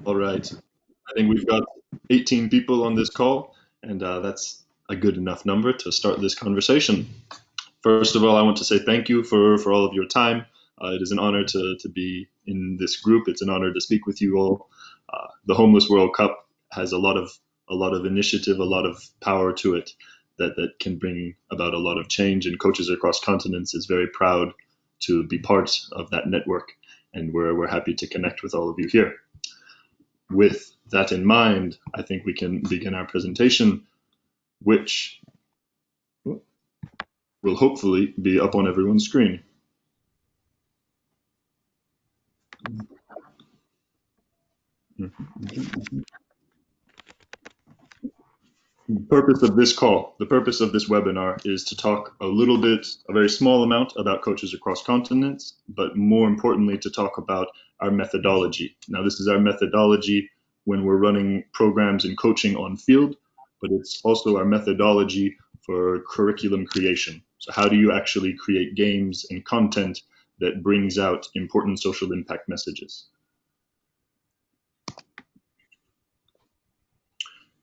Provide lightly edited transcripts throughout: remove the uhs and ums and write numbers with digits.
All right. I think we've got 18 people on this call, and that's a good enough number to start this conversation. First of all, I want to say thank you for all of your time. It is an honor to be in this group. It's an honor to speak with you all. The Homeless World Cup has a lot of initiative, a lot of power to it that can bring about a lot of change. And Coaches Across Continents is very proud to be part of that network, and we're happy to connect with all of you here. With that in mind, I think we can begin our presentation, which will hopefully be up on everyone's screen. The purpose of this webinar is to talk a little bit, a very small amount about Coaches Across Continents, but more importantly to talk about our methodology. Now, this is our methodology when we're running programs and coaching on field, but it's also our methodology for curriculum creation. So how do you actually create games and content that brings out important social impact messages?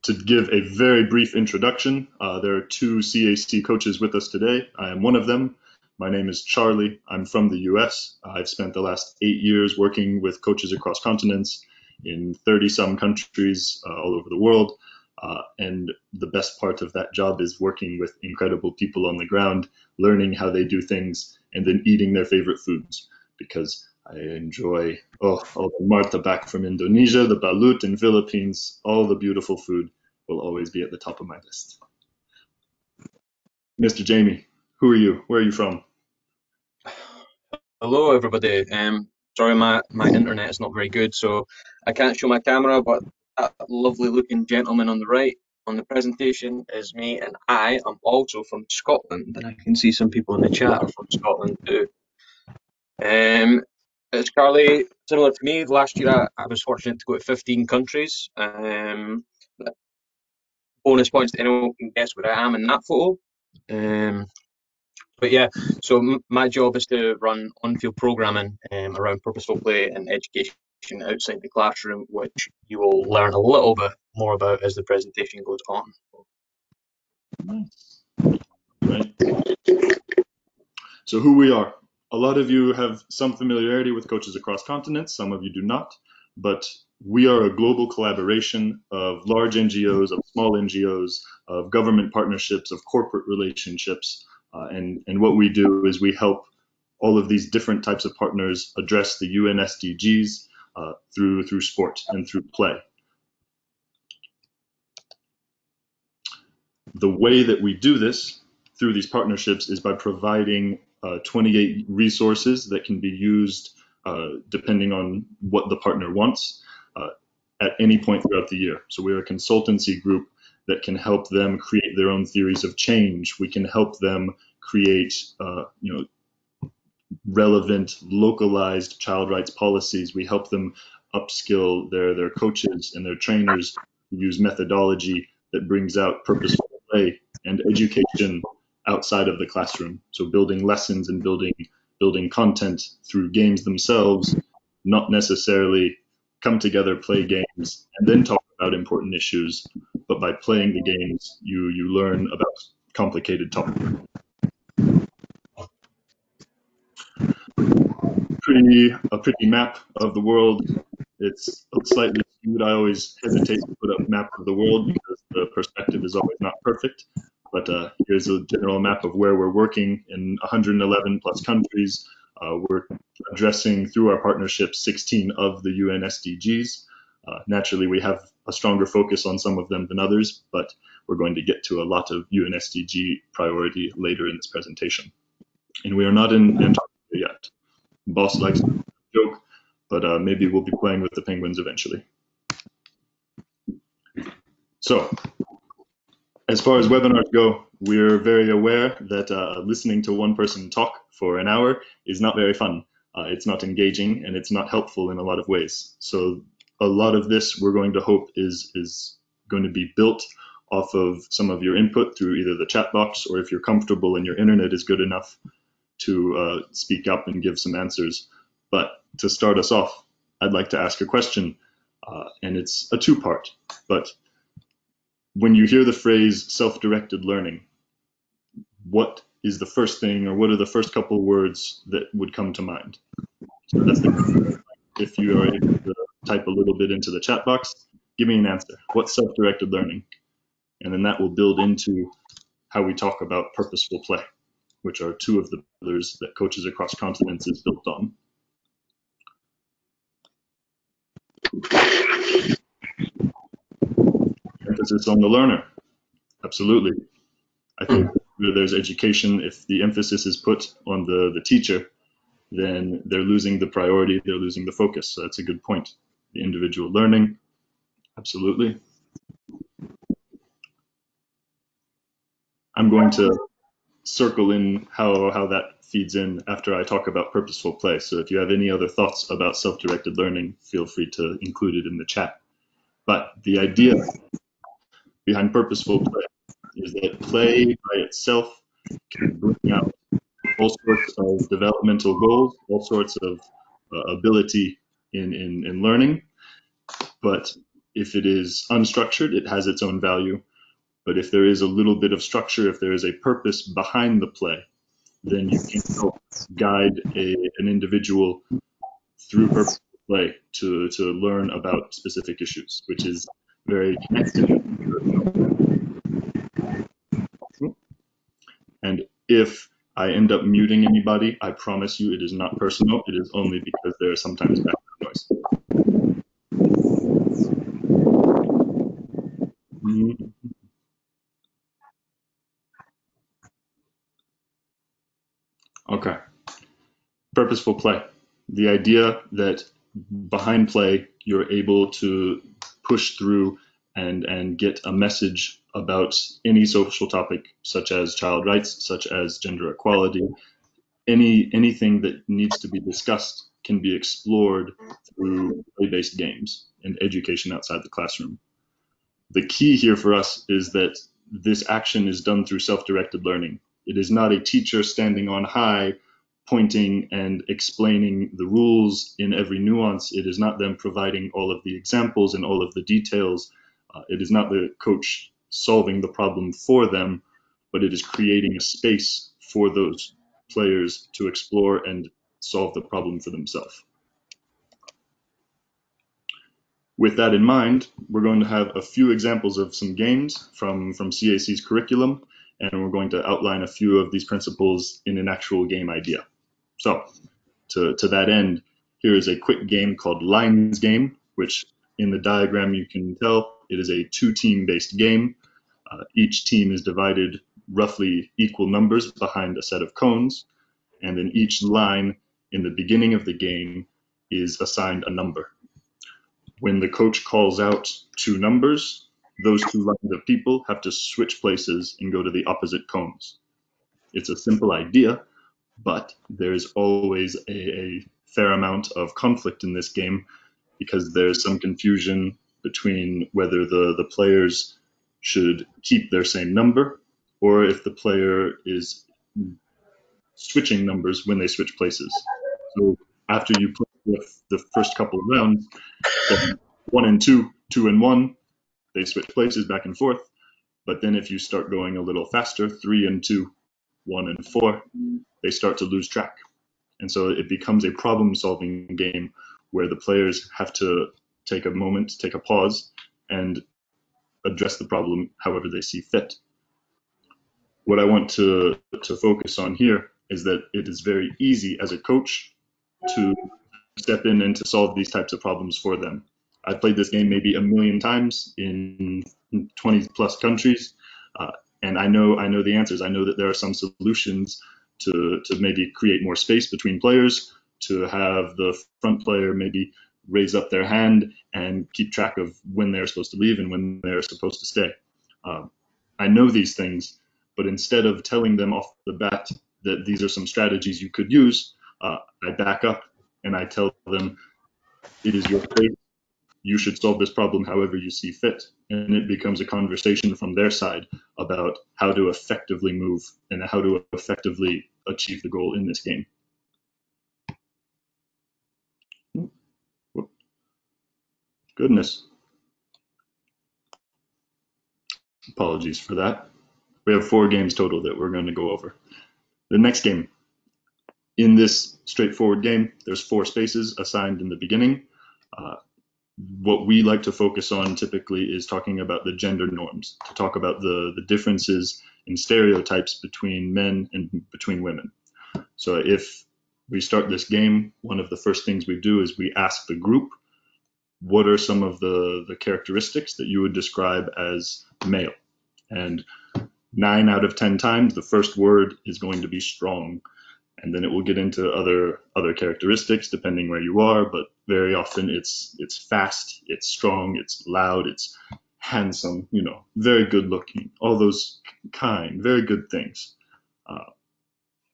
To give a very brief introduction, there are two CAC coaches with us today. I am one of them. My name is Charlie. I'm from the US. I've spent the last 8 years working with Coaches Across Continents in 30-some countries all over the world. And the best part of that job is working with incredible people on the ground, learning how they do things, and then eating their favorite foods. Because I enjoy all the Marta back from Indonesia, the balut in Philippines, all the beautiful food will always be at the top of my list. Mr. Jamie, who are you? Where are you from? Hello, everybody. Sorry, my internet is not very good, so I can't show my camera, but that lovely looking gentleman on the right on the presentation is me, and I am also from Scotland, and I can see some people in the chat are from Scotland too. It's Carly, similar to me. Last year I was fortunate to go to 15 countries. Bonus points to anyone who can guess where I am in that photo. But yeah, so my job is to run on-field programming around purposeful play and education outside the classroom, which you will learn a little bit more about as the presentation goes on. Nice. Right. So who we are. A lot of you have some familiarity with Coaches Across Continents, some of you do not, but we are a global collaboration of large NGOs, of small NGOs, of government partnerships, of corporate relationships, and what we do is we help all of these different types of partners address the UN SDGs through sport and through play. The way that we do this through these partnerships is by providing 28 resources that can be used depending on what the partner wants at any point throughout the year. So we're a consultancy group that can help them create their own theories of change. We can help them create relevant, localized child rights policies. We help them upskill their coaches and their trainers to use methodology that brings out purposeful play and education outside of the classroom. So building lessons and building content through games themselves, not necessarily come together, play games, and then talk about important issues, but by playing the games, you learn about complicated topics. A pretty map of the world. It's slightly skewed. I always hesitate to put up a map of the world because the perspective is always not perfect. But here's a general map of where we're working in 111 plus countries. We're addressing through our partnership 16 of the UN SDGs. Naturally, we have a stronger focus on some of them than others, but we're going to get to a lot of UN SDG priority later in this presentation. And we are not in Antarctica yet. Boss likes to joke, but maybe we'll be playing with the penguins eventually. So, as far as webinars go, we're very aware that listening to one person talk for an hour is not very fun. It's not engaging and it's not helpful in a lot of ways. So a lot of this we're going to hope is going to be built off of some of your input through either the chat box, or if you're comfortable and your internet is good enough to speak up and give some answers. But to start us off, I'd like to ask a question. And it's a two-part. But when you hear the phrase self-directed learning, what is the first thing, or what are the first couple words that would come to mind? So that's the, if you are able to type a little bit into the chat box, give me an answer. What's self-directed learning? And then that will build into how we talk about purposeful play, which are two of the pillars that Coaches Across Continents is built on. Emphasis on the learner. Absolutely. I think where there's education, if the emphasis is put on the teacher, then they're losing the priority, they're losing the focus. So that's a good point. The individual learning, absolutely. I'm going to circle in how that feeds in after I talk about purposeful play. So if you have any other thoughts about self-directed learning, feel free to include it in the chat. But the idea behind purposeful play is that play by itself can bring out all sorts of developmental goals, all sorts of ability in learning. But if it is unstructured, it has its own value. But if there is a little bit of structure, if there is a purpose behind the play, then you can help guide an individual through purposeful play to learn about specific issues, which is very connected. And if I end up muting anybody, I promise you it is not personal. It is only because there is sometimes background noise. Okay. Purposeful play. The idea that behind play, you're able to push through and get a message about any social topic, such as child rights, such as gender equality, anything that needs to be discussed can be explored through play-based games and education outside the classroom. The key here for us is that this action is done through self-directed learning. It is not a teacher standing on high, pointing and explaining the rules in every nuance. It is not them providing all of the examples and all of the details. It is not the coach solving the problem for them, but it is creating a space for those players to explore and solve the problem for themselves. With that in mind, we're going to have a few examples of some games from CAC's curriculum, and we're going to outline a few of these principles in an actual game idea. So to that end, here is a quick game called Lines Game, which in the diagram you can tell it is a two-team based game. Each team is divided roughly equal numbers behind a set of cones, and then each line in the beginning of the game is assigned a number. When the coach calls out two numbers, those two lines of people have to switch places and go to the opposite cones. It's a simple idea, but there's always a fair amount of conflict in this game because there's some confusion between whether the players should keep their same number or if the player is switching numbers when they switch places. So after you play the first couple of rounds, 1 and 2, 2 and 1, they switch places back and forth. But then if you start going a little faster, 3 and 2, 1 and 4, they start to lose track. And so it becomes a problem-solving game where the players have to take a moment, take a pause, and address the problem however they see fit. What I want to focus on here is that it is very easy as a coach to step in and to solve these types of problems for them. I've played this game maybe a million times in 20 plus countries, and I know the answers. I know that there are some solutions to maybe create more space between players, to have the front player maybe raise up their hand and keep track of when they're supposed to leave and when they're supposed to stay. I know these things, but instead of telling them off the bat that these are some strategies you could use, I back up and I tell them, it is your space. You should solve this problem however you see fit. And it becomes a conversation from their side about how to effectively move and how to effectively achieve the goal in this game. Goodness. Apologies for that. We have 4 games total that we're going to go over. The next game. In this straightforward game, there's 4 spaces assigned in the beginning. Uh, what we like to focus on typically is talking about the gender norms, to talk about the differences in stereotypes between men and between women. So if we start this game, one of the first things we do is we ask the group, what are some of the characteristics that you would describe as male? And 9 out of 10 times, the first word is going to be strong. And then it will get into other characteristics depending where you are, but very often it's fast, it's strong, it's loud, it's handsome, very good looking, all those very good things.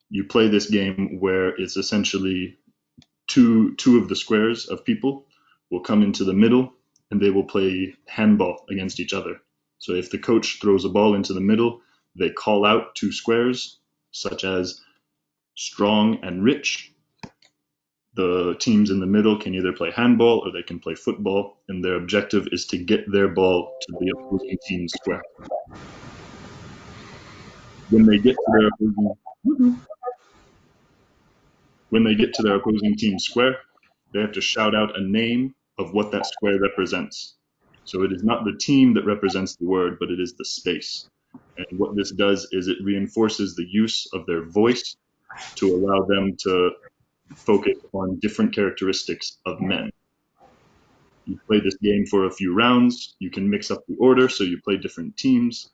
You play this game where it's essentially two of the squares of people will come into the middle and they will play handball against each other. So if the coach throws a ball into the middle, they call out 2 squares, such as strong and rich. The teams in the middle can either play handball or they can play football, and their objective is to get their ball to the opposing team's square. When they get to their opposing team's square, they have to shout out a name of what that square represents. So it is not the team that represents the word, but it is the space. And what this does is it reinforces the use of their voice to allow them to focus on different characteristics of men. You play this game for a few rounds, you can mix up the order, so you play different teams,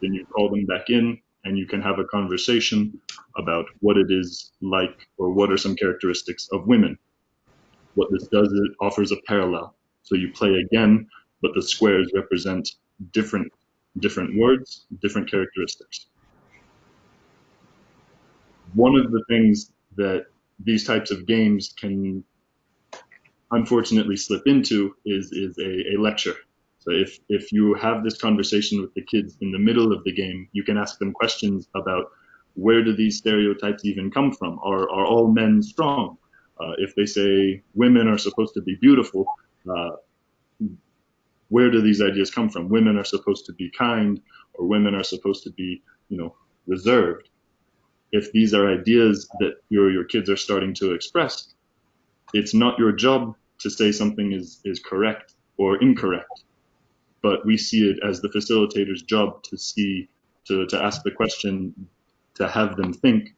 then you call them back in, and you can have a conversation about what it is like, or what are some characteristics of women. What this does is it offers a parallel. So you play again, but the squares represent different words, different characteristics. One of the things that these types of games can unfortunately slip into is a lecture. So if you have this conversation with the kids in the middle of the game, you can ask them questions about where do these stereotypes even come from? Are all men strong? If they say women are supposed to be beautiful, uh, where do these ideas come from? Women are supposed to be kind, or women are supposed to be, reserved. If these are ideas that your kids are starting to express, it's not your job to say something is correct or incorrect, but we see it as the facilitator's job to ask the question, to have them think,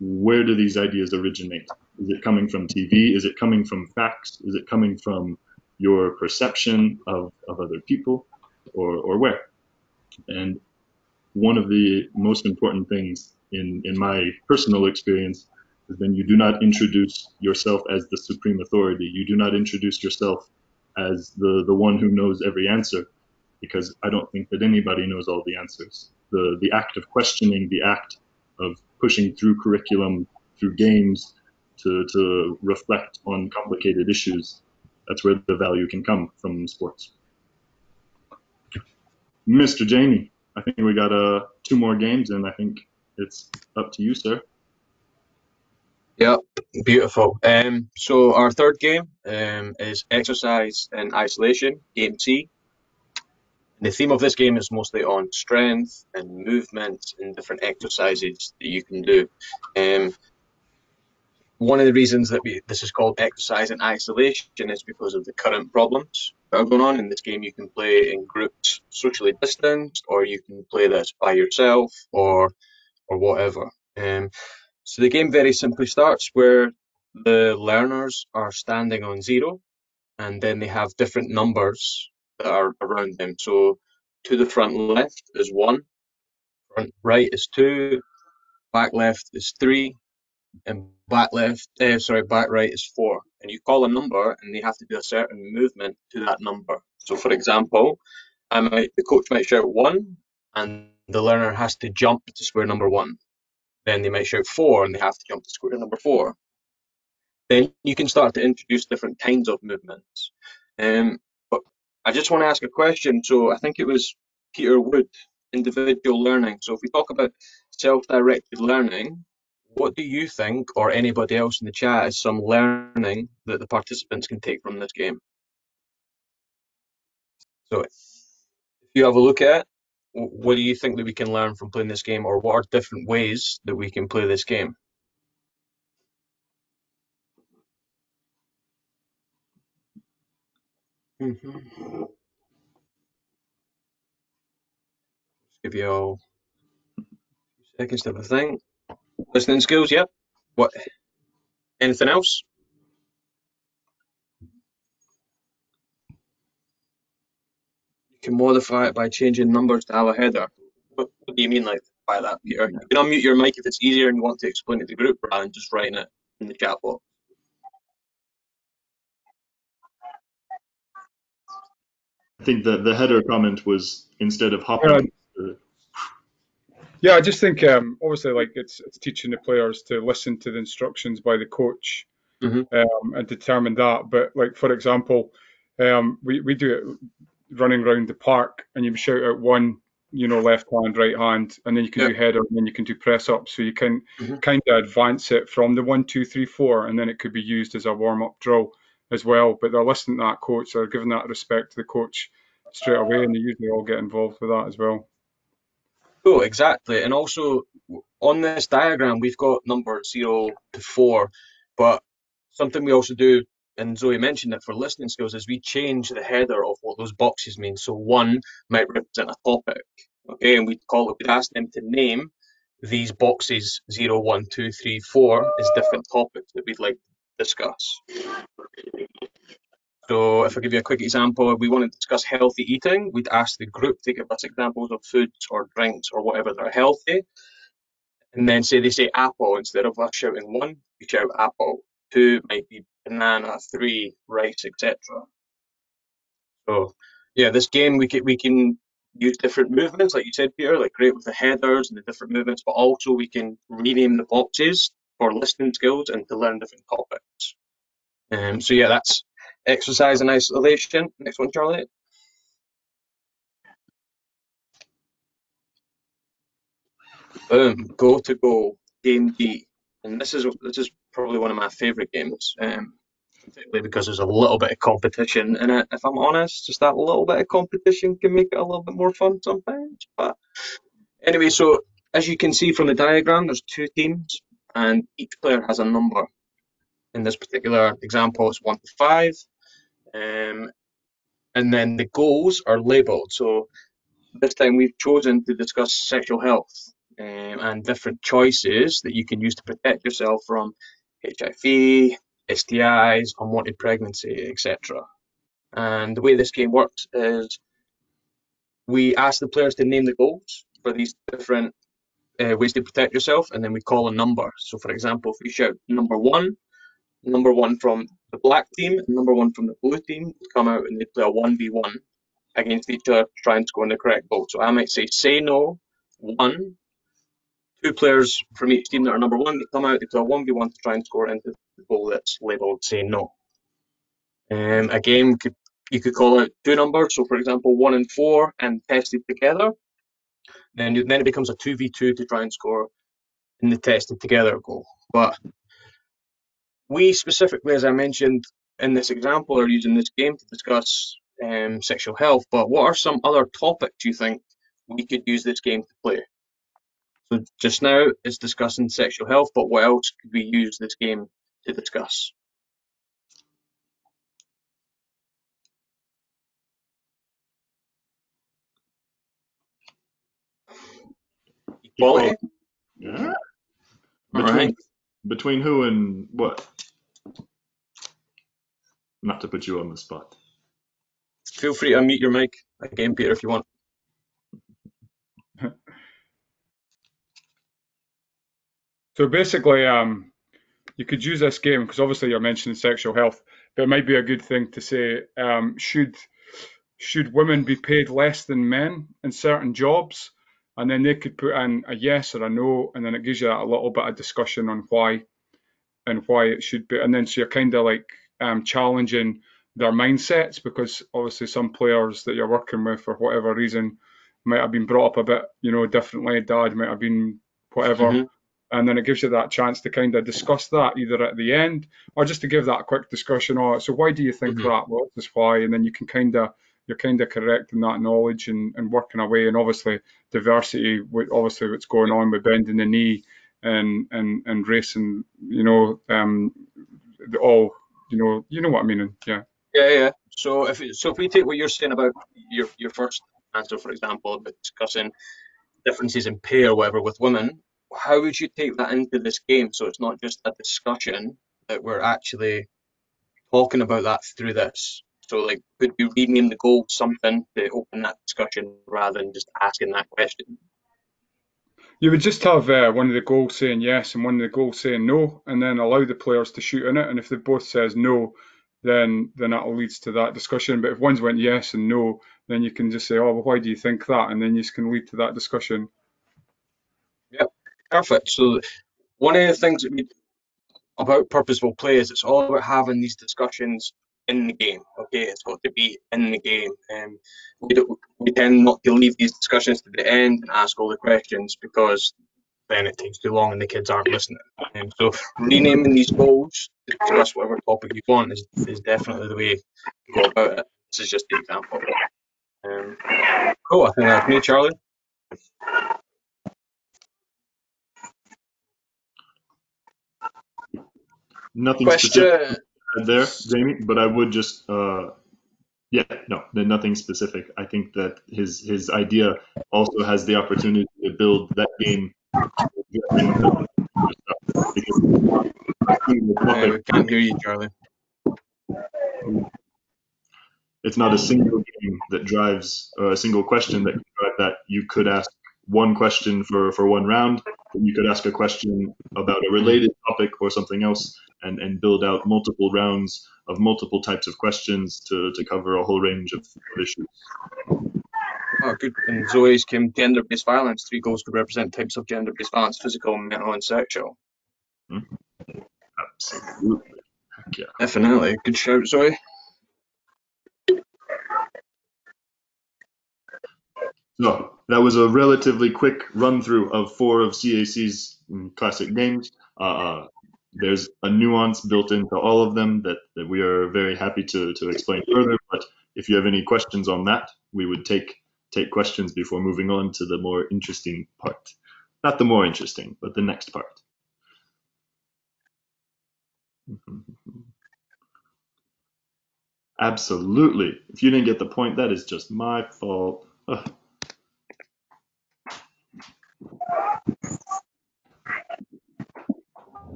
where do these ideas originate? Is it coming from TV? Is it coming from facts? Is it coming from your perception of other people, or where? And one of the most important things in my personal experience is then you do not introduce yourself as the supreme authority. You do not introduce yourself as the one who knows every answer, because I don't think that anybody knows all the answers. The act of questioning, the act of pushing through curriculum, through games, to reflect on complicated issues, that's where the value can come from sports. Mr. Jamie, I think we got 2 more games, and I think it's up to you, sir. Yeah, beautiful. So our third game is exercise in isolation, game C. The theme of this game is mostly on strength and movement and different exercises that you can do. Um, One of the reasons that this is called exercise in isolation is because of the current problems that are going on. In this game, you can play in groups socially distanced, or you can play this by yourself, or whatever. So the game very simply starts where the learners are standing on 0, and then they have different numbers that are around them. So to the front left is 1, front right is 2, back left is 3, and back right is 4. And you call a number, and they have to do a certain movement to that number. So, for example, the coach might shout 1, and the learner has to jump to square number 1. Then they might shout 4, and they have to jump to square number 4. Then you can start to introduce different kinds of movements. But I just want to ask a question. So I think it was Peter Wood, individual learning. So if we talk about self-directed learning, what do you think, or anybody else in the chat, is some learning that the participants can take from this game? So if you have a look at it, what do you think that we can learn from playing this game, or what are different ways that we can play this game? Mhm. Just give you all a few seconds to have a think. Listening skills, yep. What? Anything else? You can modify it by changing numbers to have a header. What do you mean like by that, Peter? You can unmute your mic if it's easier and you want to explain it to the group rather than just writing it in the chat box. I think the header comment was instead of Yeah, hopping. yeah. I just think obviously like it's teaching the players to listen to the instructions by the coach Hmm. and determine that. But like for example, we do it running around the park, and you shout out one, left hand, right hand, and then you can Yeah. do header, and then you can do press up. So you can Hmm. kind of advance it from the 1, 2, 3, 4, and then it could be used as a warm up drill as well. But they're listening to that coach, they're giving that respect to the coach straight away, and they usually all get involved with that as well. Oh, exactly. And also on this diagram, we've got numbers 0 to 4, but something we also do, and Zoe mentioned it for listening skills, is we change the header of what those boxes mean. So one might represent a topic, okay, and we'd ask them to name these boxes 0, 1, 2, 3, 4 as different topics that we'd like to discuss. So if I give you a quick example, if we want to discuss healthy eating, we'd ask the group to give us examples of foods or drinks or whatever that are healthy, and then say they say apple instead of us shouting one, we shout apple. Two might be banana, three rice, etc. So yeah, this game we can use different movements, like you said, Peter, like great with the headers and the different movements, but also we can rename the boxes for listening skills and to learn different topics. So yeah, that's exercise in isolation. Next one, Charlie. Boom, go to go, game D, and this is probably one of my favourite games, particularly because there's a little bit of competition in it. If I'm honest, just that little bit of competition can make it a little bit more fun sometimes. But anyway, so as you can see from the diagram, there's two teams, and each player has a number. In this particular example, it's 1 to 5, um, and then the goals are labelled. So this time we've chosen to discuss sexual health and different choices that you can use to protect yourself from HIV, STIs, unwanted pregnancy, etc. And the way this game works is we ask the players to name the goals for these different ways to protect yourself, and then we call a number. So, for example, if we shout number one from the black team and number one from the blue team come out and they play a 1v1 against each other to try and score the correct goal. So I might say no, one. Two players from each team that are number one, they come out, they play a 1v1 to try and score into the goal that's labelled say no. A game you could call out two numbers, so for example 1 and 4, and tested together. Then it becomes a 2v2 to try and score in the tested together goal. But we specifically, as I mentioned in this example, are using this game to discuss sexual health. But what are some other topics you think we could use this game to play? So just now it's discussing sexual health, but what else could we use this game to discuss? Equality. Equality? Yeah. All Between right. between who and what? Not to put you on the spot. Feel free to unmute your mic again, Peter, if you want. So basically, you could use this game because obviously you're mentioning sexual health, but it might be a good thing to say, should women be paid less than men in certain jobs? And then they could put in a yes or a no, and then it gives you a little bit of discussion on why and why it should be. And then so you're kind of like challenging their mindsets because obviously some players that you're working with for whatever reason might have been brought up a bit, differently. Dad might have been whatever. Hmm. And then it gives you that chance to kind of discuss that either at the end or just to give that quick discussion. Oh, so why do you think Hmm. that? What is why? And then you can kind of you're kind of correcting that knowledge and working away. And obviously diversity, obviously what's going on with bending the knee and racing, all, you know what I mean. Yeah. Yeah. So if we take what you're saying about your first answer, for example, about discussing differences in pay or whatever with women, how would you take that into this game so it's not just a discussion, that we're actually talking about that through this? So, like, could we rename the goal something to open that discussion rather than just asking that question? You would just have one of the goals saying yes and one of the goals saying no, and then allow the players to shoot in it. And if they both says no, then that leads to that discussion. But if one's went yes and no, then you can just say, oh, well, why do you think that? And then you can lead to that discussion. Yep, perfect. So one of the things about purposeful play is it's all about having these discussions in the game. Okay, it's got to be in the game. We tend not to leave these discussions to the end and ask all the questions, because then it takes too long and the kids aren't listening. So renaming these goals to discuss whatever topic you want is definitely the way to go about it. This is just the example. Cool. I think that's me, Charlie. Nothing specific there, Jamie, but I would just nothing specific. I think that his idea also has the opportunity to build that game. We can't hear you, Charlie. It's not a single game that drives, or a single question that can drive that. You could ask one question for one round, and you could ask a question about a related topic or something else, and build out multiple rounds of multiple types of questions to cover a whole range of issues. Oh, good. And Zoe's came gender-based violence. 3 goals could represent types of gender-based violence: physical, mental, and sexual. Absolutely. Heck yeah. Definitely. Good shout, Zoe. So that was a relatively quick run through of 4 of CAC's classic games. There's a nuance built into all of them that we are very happy to explain further. But if you have any questions on that, we would take questions before moving on to the more interesting part. Not the more interesting, but the next part. Absolutely. If you didn't get the point, that is just my fault. Ugh.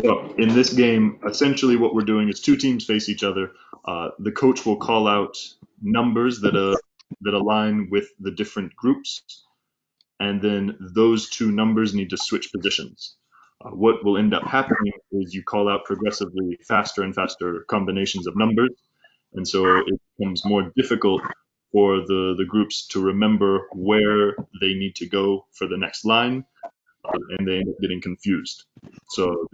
So in this game, essentially what we're doing is 2 teams face each other. The coach will call out numbers that align with the different groups, and then those 2 numbers need to switch positions. What will end up happening is you call out progressively faster and faster combinations of numbers, and so it becomes more difficult for the groups to remember where they need to go for the next line, and they end up getting confused. So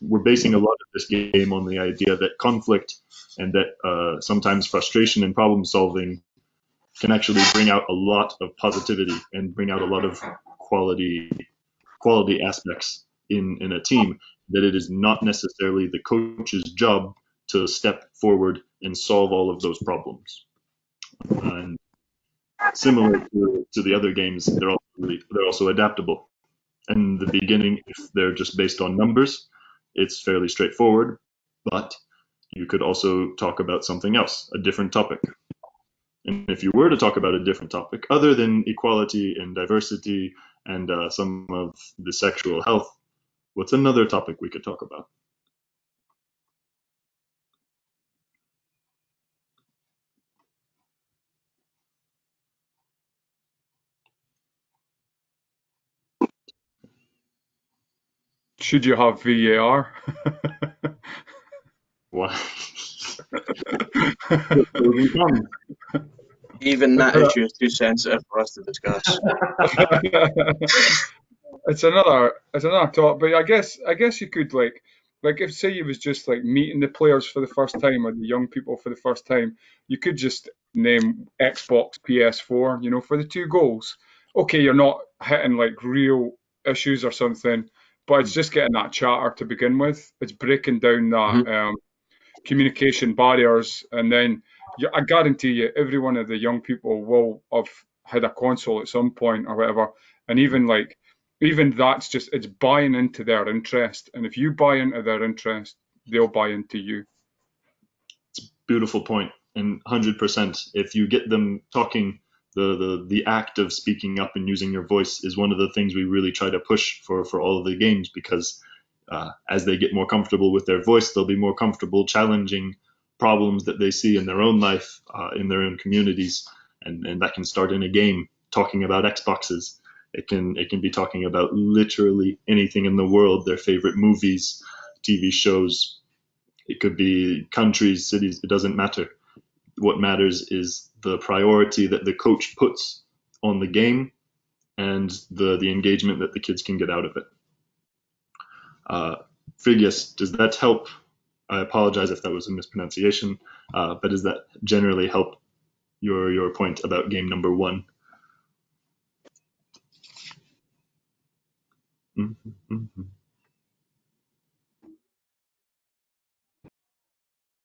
we're basing a lot of this game on the idea that conflict and that sometimes frustration and problem solving can actually bring out a lot of positivity and bring out a lot of quality aspects in a team, that it is not necessarily the coach's job to step forward and solve all of those problems. And similar to the other games, they're also adaptable. In the beginning, if they're just based on numbers, it's fairly straightforward, but you could also talk about something else, a different topic. And if you were to talk about a different topic, other than equality and diversity and some of the sexual health, what's another topic we could talk about? Should you have VAR? Why? Even that issue is too sensitive for us to discuss. It's another thought, but I guess you could like if say you was just like meeting the players for the first time or the young people for the first time, you could just name Xbox, PS4, for the 2 goals. Okay, you're not hitting like real issues or something, but it's just getting that chatter to begin with. It's breaking down that communication barriers, and then yeah, I guarantee you, every one of the young people will have had a console at some point or whatever, and even that's just it's buying into their interest, and if you buy into their interest, they'll buy into you. Beautiful point, and 100%. If you get them talking, the act of speaking up and using your voice is one of the things we really try to push for all of the games, because as they get more comfortable with their voice, they'll be more comfortable challenging problems that they see in their own life, in their own communities, and that can start in a game talking about Xboxes. It can be talking about literally anything in the world, their favorite movies, TV shows. It could be countries, cities, it doesn't matter. What matters is the priority that the coach puts on the game and the engagement that the kids can get out of it. Frigius, does that help? I apologize if that was a mispronunciation, but does that generally help your point about game number one? Mm-hmm.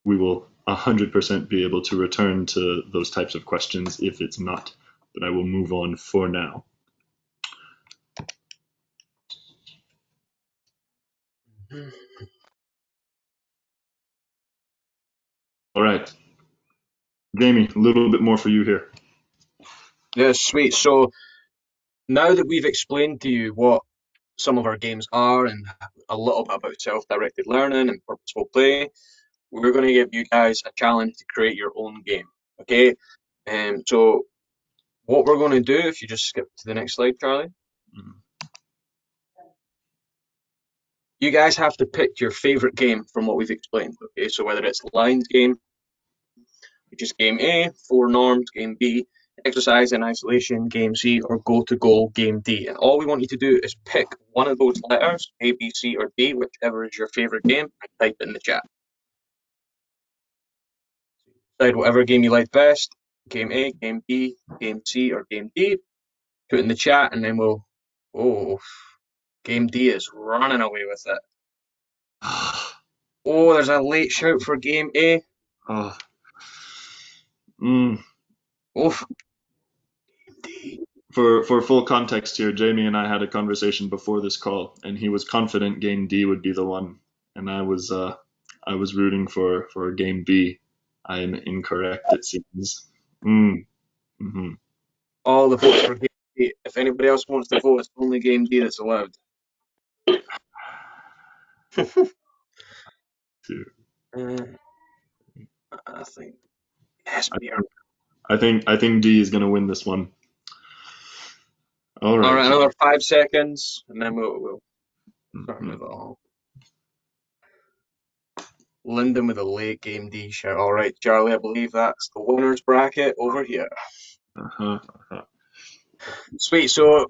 We will 100% be able to return to those types of questions if it's not, but I will move on for now. All right, Jamie, a little bit more for you here. Yeah, sweet. So now that we've explained to you what some of our games are and a little bit about self-directed learning and purposeful play, we're going to give you guys a challenge to create your own game. Okay? So what we're going to do, if you just skip to the next slide, Charlie, you guys have to pick your favorite game from what we've explained. Okay, so whether it's Lions game, which is game A, four normed, game B, exercise in isolation, game C, or go to goal, game D. And all we want you to do is pick one of those letters, A, B, C, or D, whichever is your favorite game, and type it in the chat. Decide whatever game you like best, game A, game B, game C, or game D. Put it in the chat, and then we'll. Oh, game D is running away with it. Oh, there's a late shout for game A. Oh. Mm. Oof. Game D. For full context here, Jamie and I had a conversation before this call, and he was confident game D would be the one, and I was rooting for game B. I am incorrect, it seems. Mm-hmm. All the votes for game D. If anybody else wants to vote, it's only game D that's allowed. I think yes, Peter. I think D is going to win this one. All right. All right, another 5 seconds, and then we'll start Mm-hmm. with it all. Lyndon with a late game D shout. All right, Charlie, I believe that's the winners bracket over here. Sweet. So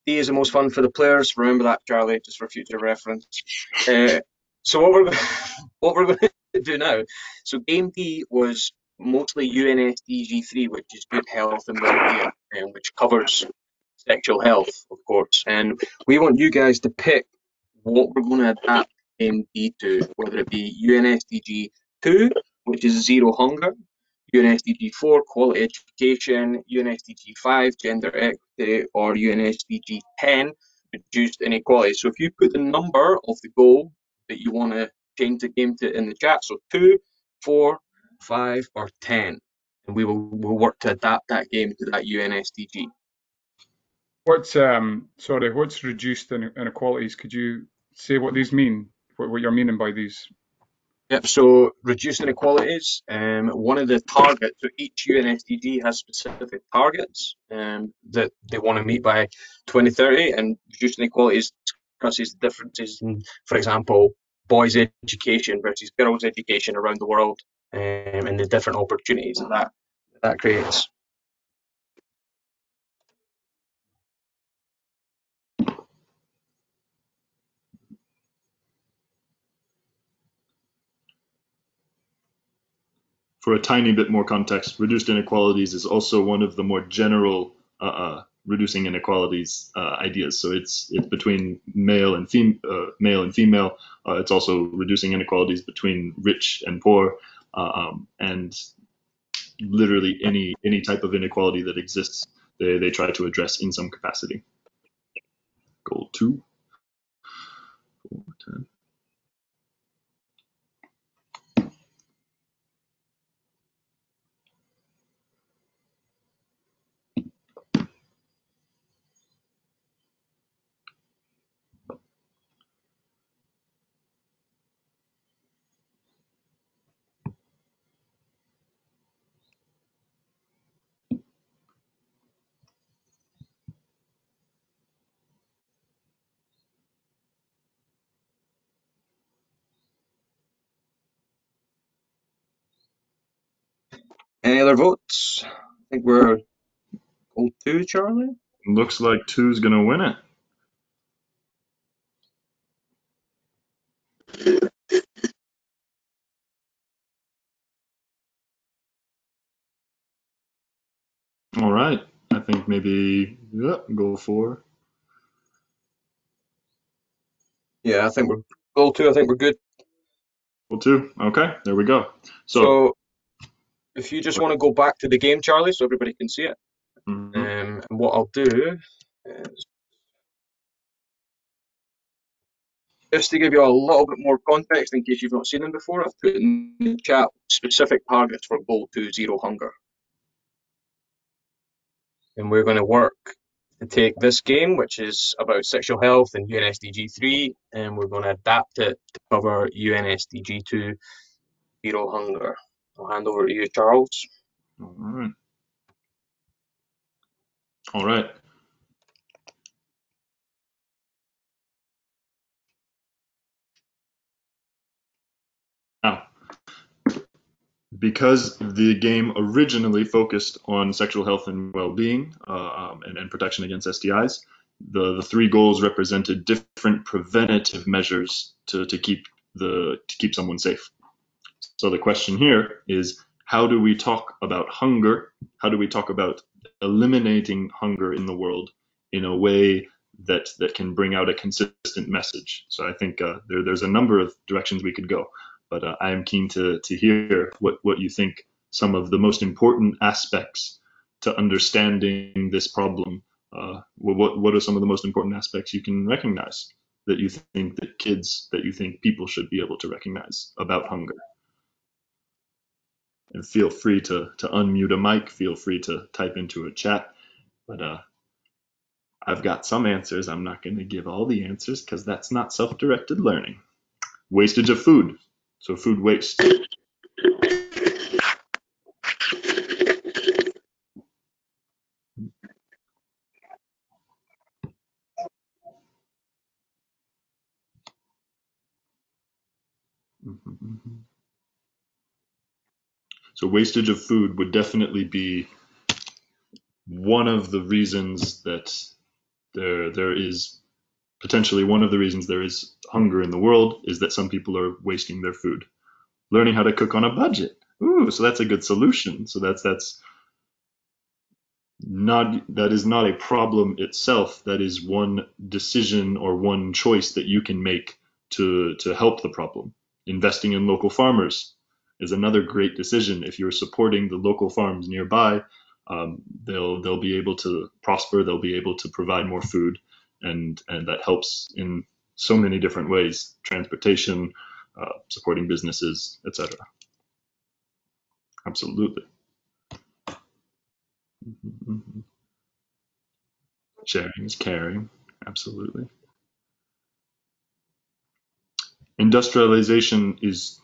D is the most fun for the players. Remember that, Charlie, just for future reference. So what we're going to do now. So game D was mostly UNSDG3, which is good health and well-being, which covers sexual health, of course. And we want you guys to pick what we're going to adapt game D to, whether it be UNSDG 2, which is zero hunger, UNSDG 4, quality education, UNSDG 5, gender equity, or UNSDG 10, reduced inequality. So if you put the number of the goal that you want to change the game to in the chat, so 2, 4, 5, or 10, and we'll work to adapt that game to that UNSDG. What's reduced inequalities? Could you say what these mean? What you're meaning by these? Yep, so reduced inequalities, one of the targets, so each UNSDG has specific targets that they want to meet by 2030, and reduced inequalities discusses the differences in, for example, boys' education versus girls' education around the world, and the different opportunities that creates. For a tiny bit more context, reduced inequalities is also one of the more general reducing inequalities ideas. So it's between male and female. It's also reducing inequalities between rich and poor. and literally any type of inequality that exists, they try to address in some capacity. Goal 2. 4, 10. Any other votes? I think we're goal 2, Charlie. Looks like 2's gonna win it. All right. I think maybe goal 4. Yeah, I think we're goal 2. I think we're good. Goal 2. Okay, there we go. So if you just want to go back to the game, Charlie, so everybody can see it. Mhm. And what I'll do is, just to give you a little bit more context in case you've not seen them before, I've put in the chat specific targets for goal 2, zero hunger. And we're going to work to take this game, which is about sexual health and UNSDG 3, and we're going to adapt it to cover UNSDG 2, zero hunger. I'll hand over to you, Charles. All right. All right. Now, because the game originally focused on sexual health and well-being and protection against STIs, the 3 goals represented different preventative measures to keep someone safe. So the question here is, how do we talk about hunger? How do we talk about eliminating hunger in the world in a way that can bring out a consistent message? So I think there's a number of directions we could go, but I am keen to hear what you think some of the most important aspects to understanding this problem. What are some of the most important aspects you can recognize that you think that you think people should be able to recognize about hunger? And feel free to unmute a mic, feel free to type into a chat. But I've got some answers. I'm not going to give all the answers because that's not self-directed learning. Wastage of food. So food waste. So wastage of food would definitely be one of the reasons that there is potentially one of the reasons there is hunger in the world is that some people are wasting their food. Learning how to cook on a budget. Ooh, so that's a good solution. So that is not a problem itself. That is one decision or one choice that you can make to help the problem. Investing in local farmers is another great decision. If you're supporting the local farms nearby, they'll be able to prosper. They'll be able to provide more food, and that helps in so many different ways: transportation, supporting businesses, etc. Absolutely. Sharing is caring. Absolutely. Industrialization is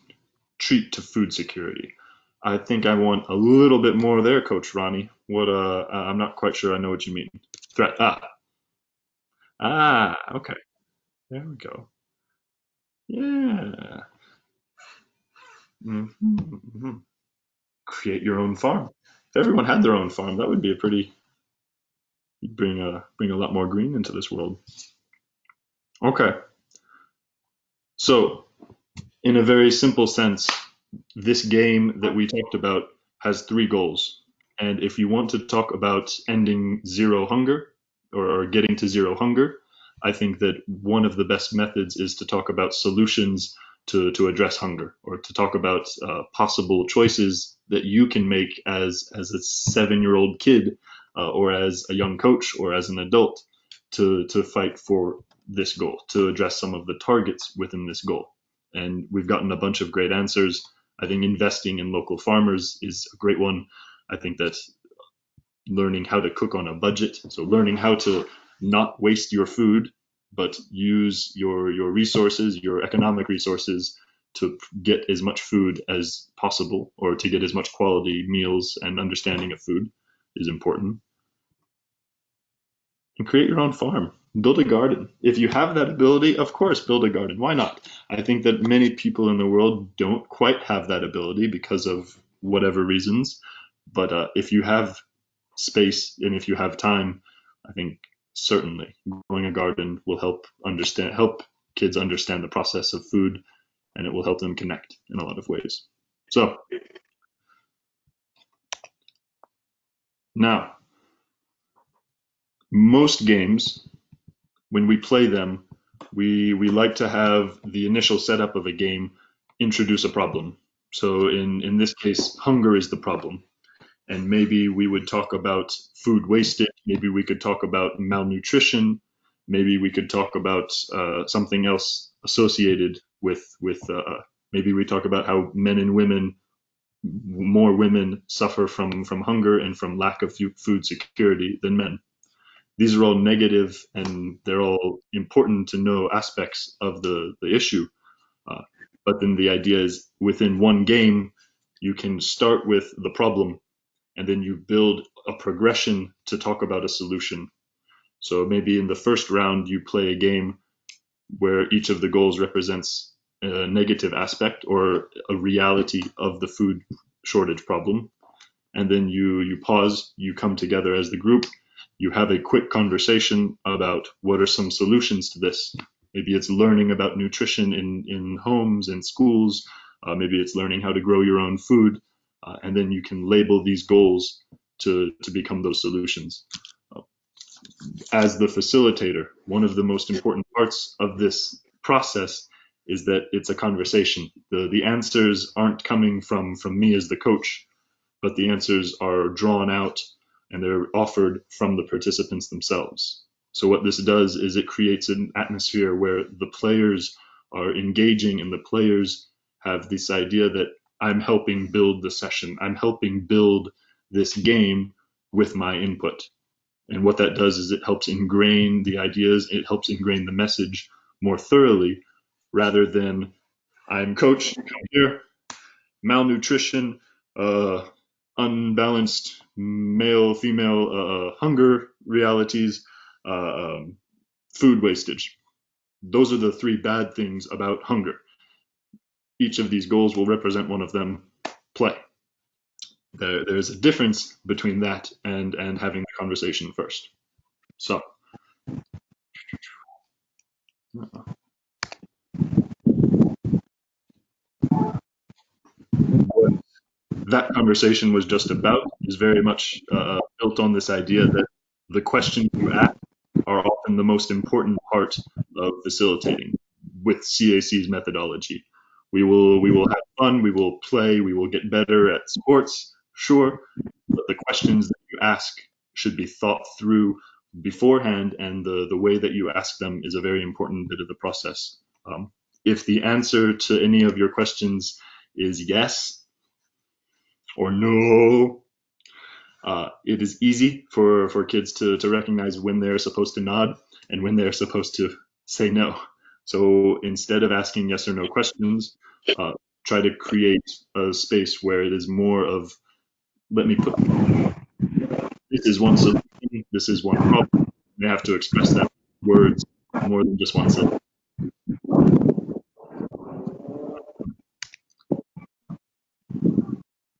treat to food security. I think I want a little bit more there, Coach Ronnie. What I'm not quite sure I know what you mean. Threat. Okay. There we go. Yeah. Mm-hmm. Create your own farm. If everyone had their own farm, that would be a pretty bring a lot more green into this world. Okay. So, in a very simple sense, this game that we talked about has 3 goals. And if you want to talk about ending zero hunger or getting to zero hunger, I think that one of the best methods is to talk about solutions to address hunger, or to talk about possible choices that you can make as a 7-year-old kid, or as a young coach, or as an adult, to fight for this goal, to address some of the targets within this goal. And we've gotten a bunch of great answers. I think investing in local farmers is a great one. I think that learning how to cook on a budget, so learning how to not waste your food, but use your resources, your economic resources, to get as much food as possible, or to get as much quality meals and understanding of food, is important. And create your own farm. Build a garden. If you have that ability, of course, build a garden. Why not? I think that many people in the world don't quite have that ability because of whatever reasons. But if you have space and if you have time, I think certainly growing a garden will help kids understand the process of food, and it will help them connect in a lot of ways. So now, most games, when we play them, we like to have the initial setup of a game introduce a problem. So in this case, hunger is the problem. And maybe we would talk about food wastage. Maybe we could talk about malnutrition. Maybe we could talk about something else associated with maybe we talk about how more women suffer from hunger and from lack of food security than men. These are all negative, and they're all important to know aspects of the issue. But then the idea is, within one game, you can start with the problem, and then you build a progression to talk about a solution. So maybe in the first round, you play a game where each of the goals represents a negative aspect or a reality of the food shortage problem. And then you pause, you come together as the group, you have a quick conversation about what are some solutions to this. Maybe it's learning about nutrition in homes and schools. Maybe it's learning how to grow your own food. And then you can label these goals to become those solutions. As the facilitator, one of the most important parts of this process is that it's a conversation. The answers aren't coming from me as the coach, but the answers are drawn out and they're offered from the participants themselves. So what this does is it creates an atmosphere where the players are engaging, and the players have this idea that I'm helping build the session. I'm helping build this game with my input. And what that does is it helps ingrain the ideas, it helps ingrain the message more thoroughly, rather than I'm coach, come here, malnutrition, unbalanced male-female hunger realities, food wastage. Those are the 3 bad things about hunger. Each of these goals will represent one of them. Play. There's a difference between that and having the conversation first. So what that conversation was just about is very much built on this idea that the questions you ask are often the most important part of facilitating with CAC's methodology. We will have fun, we will play, we will get better at sports, sure, but the questions that you ask should be thought through beforehand, and the way that you ask them is a very important bit of the process. If the answer to any of your questions is yes or no, it is easy for kids to recognize when they're supposed to nod and when they're supposed to say no. So instead of asking yes or no questions, try to create a space where it is more of, let me put, this is one solution, this is one problem. They have to express that in words more than just one sentence.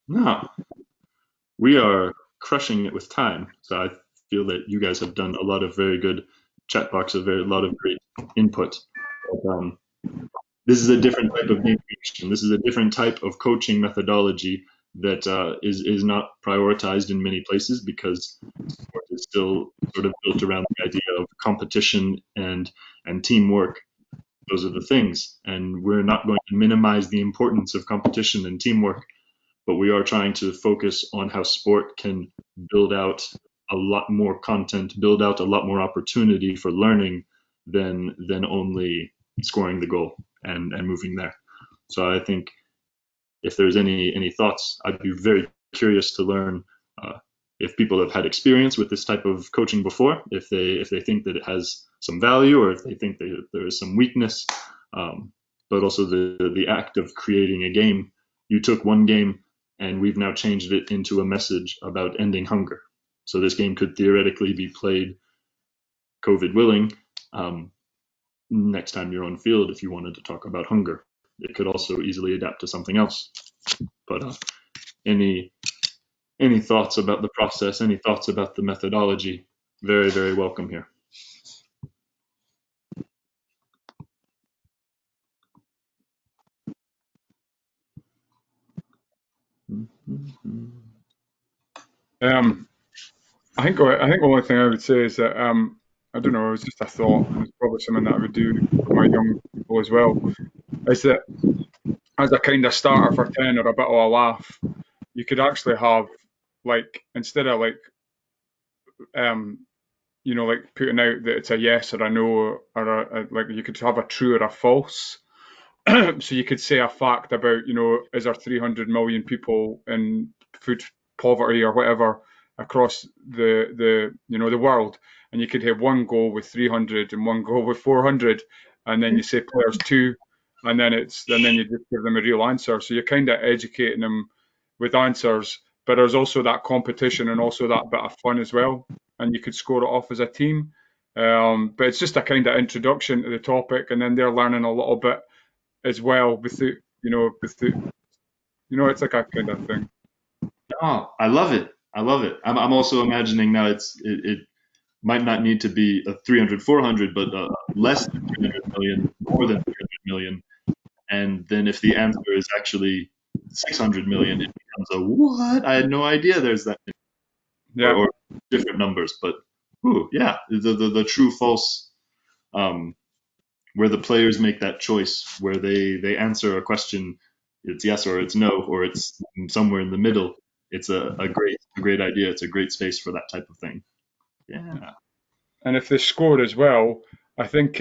Now, we are crushing it with time, so I feel that you guys have done a lot of very good chat box, a lot of great input. But, this is a different type of gamification. This is a different type of coaching methodology that is not prioritized in many places, because sport is still sort of built around the idea of competition and teamwork. those are the things. And we're not going to minimize the importance of competition and teamwork, but we are trying to focus on how sport can build out a lot more content, build out a lot more opportunity for learning than only scoring the goal and moving there. So I think if there's any thoughts, I'd be very curious to learn uh, if people have had experience with this type of coaching before, if they think that it has some value, or if they think that there is some weakness. But also the act of creating a game. You took one game and we've now changed it into a message about ending hunger. So this game could theoretically be played, COVID willing, um, next time you're on field if you wanted to talk about hunger. It could also easily adapt to something else. But any any thoughts about the process, any thoughts about the methodology, very, very welcome here. I think the only thing I would say is that I don't know. It's just a thought, and it's probably something that I would do with my young people as well. Is that as a kind of starter for 10 or a bit of a laugh, you could actually have, like, instead of like um like putting out that it's a yes or a no, or like you could have a true or a false. So you could say a fact about, is there 300 million people in food poverty or whatever across the world, and you could have one goal with 300 and one goal with 400, and then you say players two, and then you just give them a real answer. So you're kind of educating them with answers, but there's also that competition and also that bit of fun as well, and you could score it off as a team. But it's just a kind of introduction to the topic, and then they're learning a little bit as well it's like a kind of thing. Oh, I love it. I love it. I'm also imagining now it might not need to be a 300, 400, but less than 300 million, more than 300 million. And then if the answer is actually 600 million, it becomes a what? I had no idea there's that, Yeah, or different numbers. But ooh, yeah, the true false, um, where the players make that choice, where they answer a question, it's yes or it's no, or it's somewhere in the middle. It's a great idea. It's a great space for that type of thing. Yeah. and if they score as well, I think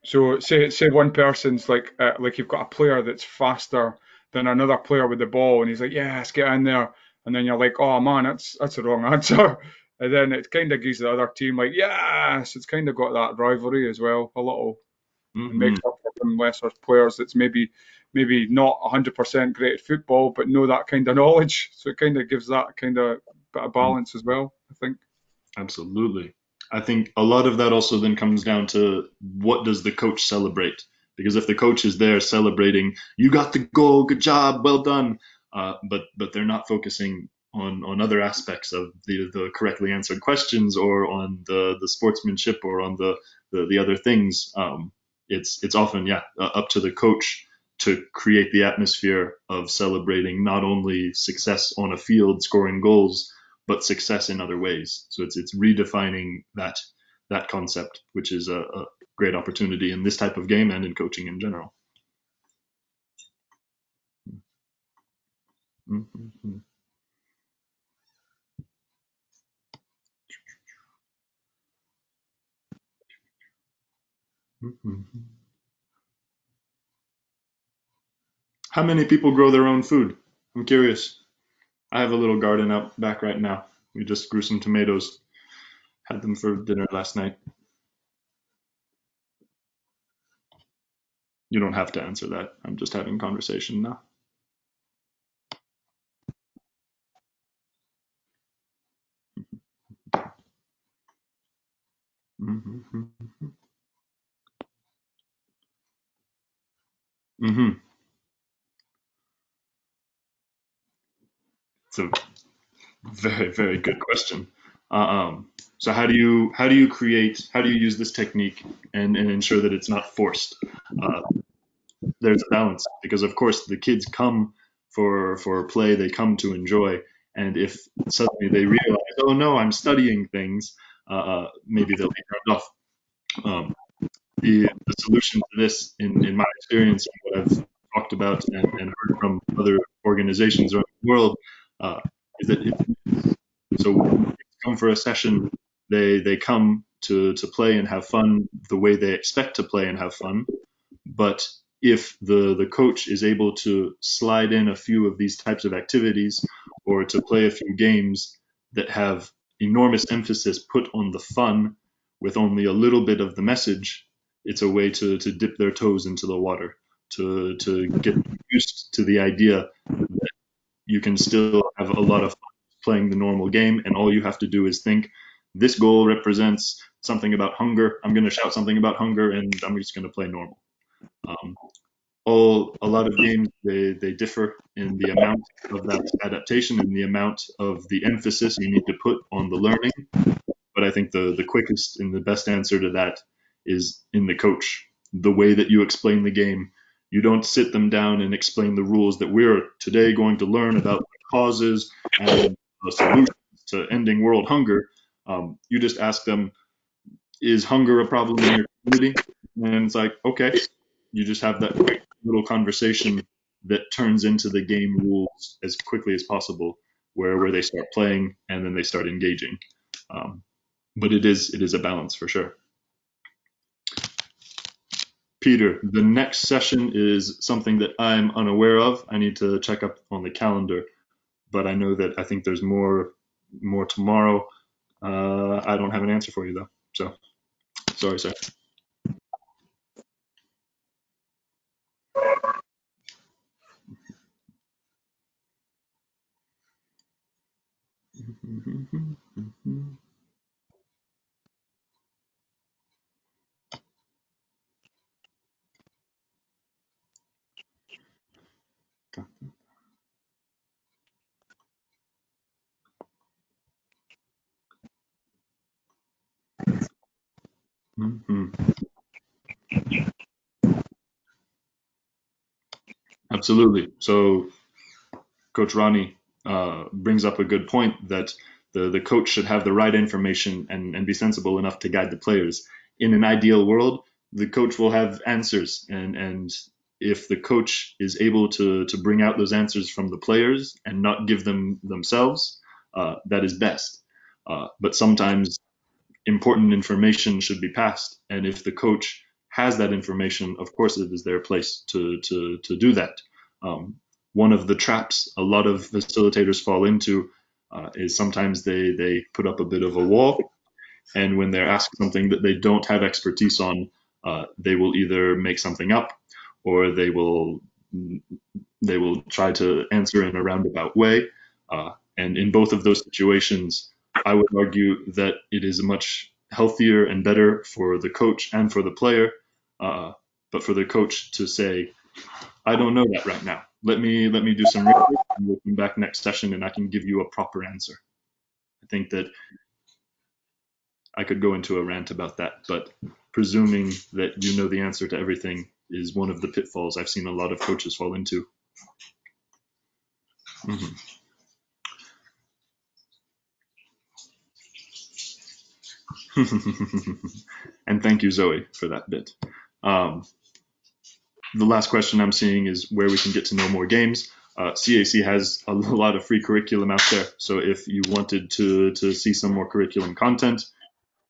so. Say one person's like you've got a player that's faster than another player with the ball, and he's like, "Yes, get in there," and then you're like, "Oh man, that's the wrong answer," and then it kind of gives the other team like, "Yes," it's kind of got that rivalry as well a little. And Hmm. makes up for them lesser players that's maybe not 100% great at football, but know that kind of knowledge. So it kind of gives that kind of bit of balance as well, I think. Absolutely. I think a lot of that also then comes down to what does the coach celebrate? Because if the coach is there celebrating, you got the goal, good job, well done, but they're not focusing on other aspects of the correctly answered questions, or on the sportsmanship, or on the other things. It's often, yeah, up to the coach to create the atmosphere of celebrating not only success on a field, scoring goals, but success in other ways. So it's redefining that concept, which is a great opportunity in this type of game and in coaching in general. Mm-hmm. Mm-hmm. How many people grow their own food? I'm curious. I have a little garden out back right now. We just grew some tomatoes. Had them for dinner last night. You don't have to answer that. I'm just having conversation now. Mm-hmm. Mm-hmm. It's a very, very good question. So how do you use this technique and ensure that it's not forced? Uh, there's a balance, because of course the kids come for play, they come to enjoy, and if suddenly they realize, oh no, I'm studying things, maybe they'll be turned off. Um, the solution to this, in my experience, and what I've talked about and heard from other organizations around the world, is that so when kids come for a session, they come to play and have fun the way they expect to play and have fun. But if the coach is able to slide in a few of these types of activities or to play a few games that have enormous emphasis put on the fun with only a little bit of the message, it's a way to dip their toes into the water, to get used to the idea that you can still have a lot of fun playing the normal game, and all you have to do is think, this goal represents something about hunger. I'm going to shout something about hunger, and I'm just going to play normal. Um, a lot of games, they differ in the amount of that adaptation and the amount of the emphasis you need to put on the learning. But I think the quickest and the best answer to that is in the coach. The way that you explain the game, you don't sit them down and explain the rules that we're today going to learn about the causes and the solutions to ending world hunger. You just ask them, is hunger a problem in your community? And it's like, okay, you just have that quick little conversation that turns into the game rules as quickly as possible, where they start playing and then they start engaging. Um, but it is a balance for sure. Peter, the next session is something that I'm unaware of. I need to check up on the calendar, but I know that I think there's more tomorrow. I don't have an answer for you though, so sorry, sir. Mhm. Absolutely. So Coach Ronnie brings up a good point that the coach should have the right information and be sensible enough to guide the players. In an ideal world, the coach will have answers, and if the coach is able to bring out those answers from the players and not give them themselves, that is best. But sometimes important information should be passed, and if the coach has that information, of course it is their place to do that. Um, One of the traps a lot of facilitators fall into is sometimes they put up a bit of a wall, and when they're asked something that they don't have expertise on, they will either make something up or they will try to answer in a roundabout way. And in both of those situations, I would argue that it is much healthier and better for the coach and for the player, but for the coach to say, "I don't know that right now. Let me do some research, and we'll come back next session, and I can give you a proper answer." I think that I could go into a rant about that, but presuming that you know the answer to everything is one of the pitfalls I've seen a lot of coaches fall into. Mhm. And thank you, Zoe, for that bit. Um, the last question I'm seeing is where we can get to know more games. CAC has a lot of free curriculum out there, so if you wanted to see some more curriculum content,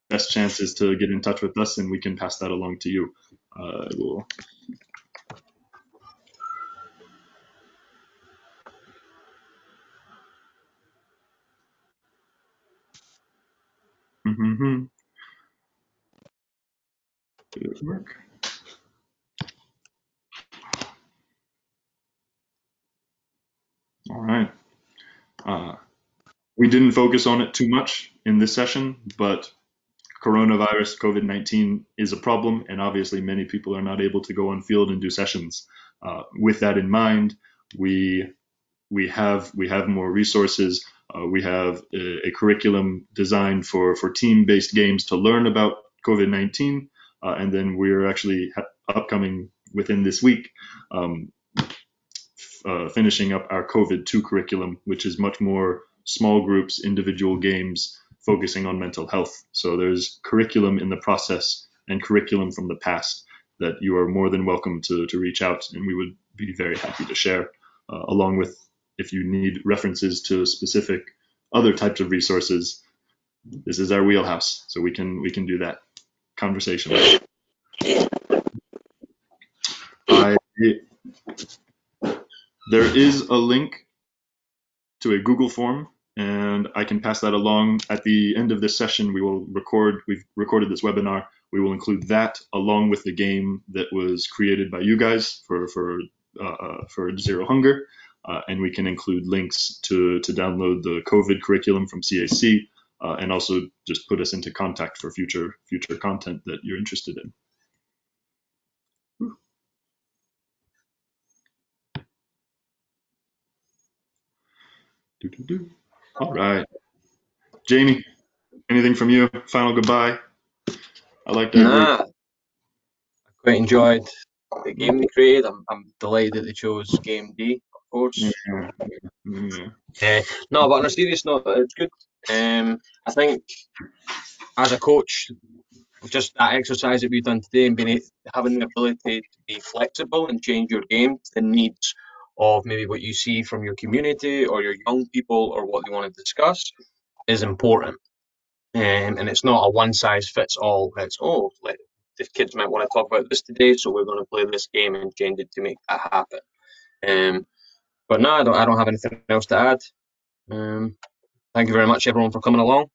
best chance is to get in touch with us and we can pass that along to you. We'll... Mm-hmm. Did it work? All right. Uh, we didn't focus on it too much in this session, but coronavirus, COVID-19 is a problem, and obviously many people are not able to go on field and do sessions. With that in mind, we have more resources. We have a curriculum designed for team-based games to learn about COVID-19, and then we're actually upcoming within this week, finishing up our COVID-2 curriculum, which is much more small groups, individual games, focusing on mental health. So there's curriculum in the process, and curriculum from the past that you are more than welcome to reach out, and we would be very happy to share, along with if you need references to specific other types of resources. This is our wheelhouse, so we can do that conversation. There is a link to a Google form, and I can pass that along at the end of this session. We've recorded this webinar. We will include that along with the game that was created by you guys for Zero Hunger, and we can include links to download the COVID curriculum from CAC, and also just put us into contact for future content that you're interested in. All right, Jamie, anything from you? Final goodbye. I like that. Nah, I quite enjoyed the game they created. I'm delighted that they chose Game D, of course. No, but on a serious note, it's good. I think as a coach, just that exercise that we've done today and having the ability to be flexible and change your game to the needs of maybe what you see from your community or your young people or what they want to discuss is important. And it's not a one size fits all. It's, the kids might want to talk about this today, so we're going to play this game and change it to make that happen. But no, I don't have anything else to add. Thank you very much, everyone, for coming along.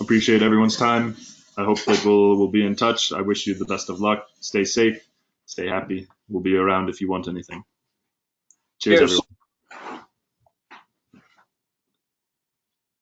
Appreciate everyone's time. I hope that we'll be in touch. I wish you the best of luck. Stay safe. Stay happy. We'll be around if you want anything. Cheers. Everyone.